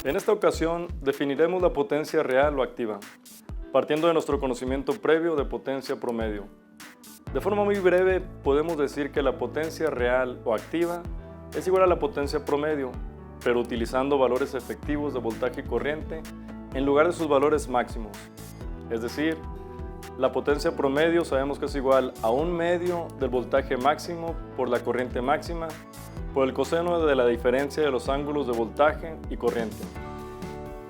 En esta ocasión definiremos la potencia real o activa, partiendo de nuestro conocimiento previo de potencia promedio. De forma muy breve, podemos decir que la potencia real o activa es igual a la potencia promedio, pero utilizando valores efectivos de voltaje y corriente en lugar de sus valores máximos. Es decir, la potencia promedio sabemos que es igual a 1/2 del voltaje máximo por la corriente máxima por el coseno de la diferencia de los ángulos de voltaje y corriente.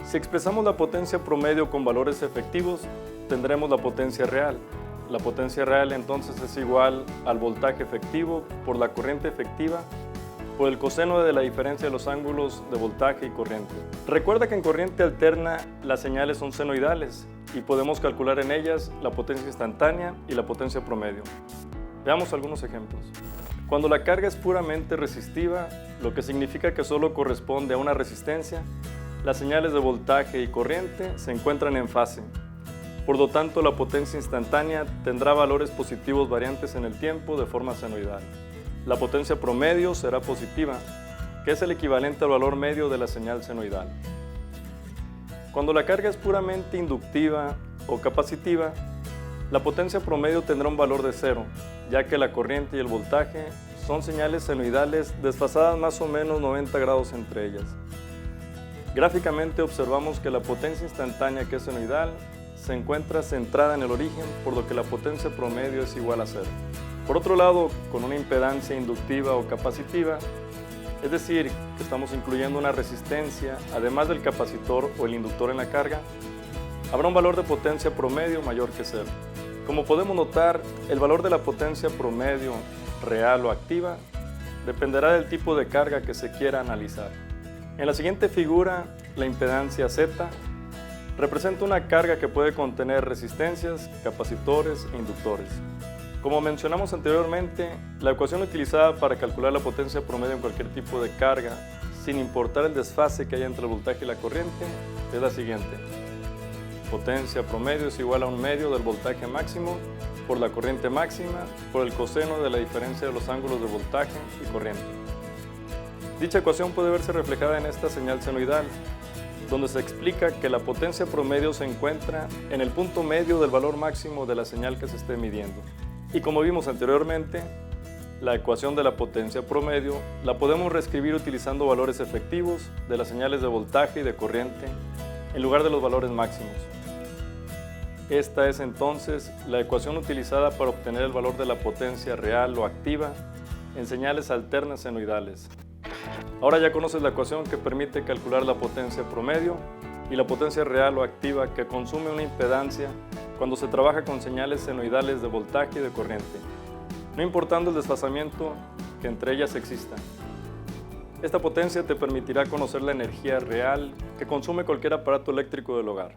Si expresamos la potencia promedio con valores efectivos, tendremos la potencia real. La potencia real entonces es igual al voltaje efectivo por la corriente efectiva por el coseno de la diferencia de los ángulos de voltaje y corriente. Recuerda que en corriente alterna las señales son senoidales y podemos calcular en ellas la potencia instantánea y la potencia promedio. Veamos algunos ejemplos. Cuando la carga es puramente resistiva, lo que significa que solo corresponde a una resistencia, las señales de voltaje y corriente se encuentran en fase. Por lo tanto, la potencia instantánea tendrá valores positivos variantes en el tiempo de forma senoidal. La potencia promedio será positiva, que es el equivalente al valor medio de la señal senoidal. Cuando la carga es puramente inductiva o capacitiva, la potencia promedio tendrá un valor de 0, ya que la corriente y el voltaje son señales senoidales desfasadas más o menos 90 grados entre ellas. Gráficamente observamos que la potencia instantánea, que es senoidal, se encuentra centrada en el origen, por lo que la potencia promedio es igual a 0. Por otro lado, con una impedancia inductiva o capacitiva, es decir, que estamos incluyendo una resistencia, además del capacitor o el inductor en la carga, habrá un valor de potencia promedio mayor que 0. Como podemos notar, el valor de la potencia promedio, real o activa, dependerá del tipo de carga que se quiera analizar. En la siguiente figura, la impedancia Z representa una carga que puede contener resistencias, capacitores e inductores. Como mencionamos anteriormente, la ecuación utilizada para calcular la potencia promedio en cualquier tipo de carga, sin importar el desfase que haya entre el voltaje y la corriente, es la siguiente. Potencia promedio es igual a 1/2 del voltaje máximo por la corriente máxima por el coseno de la diferencia de los ángulos de voltaje y corriente. Dicha ecuación puede verse reflejada en esta señal senoidal, donde se explica que la potencia promedio se encuentra en el punto medio del valor máximo de la señal que se esté midiendo. Y como vimos anteriormente, la ecuación de la potencia promedio la podemos reescribir utilizando valores efectivos de las señales de voltaje y de corriente en lugar de los valores máximos. Esta es entonces la ecuación utilizada para obtener el valor de la potencia real o activa en señales alternas senoidales. Ahora ya conoces la ecuación que permite calcular la potencia promedio y la potencia real o activa que consume una impedancia cuando se trabaja con señales senoidales de voltaje y de corriente, no importando el desfasamiento que entre ellas exista. Esta potencia te permitirá conocer la energía real que consume cualquier aparato eléctrico del hogar.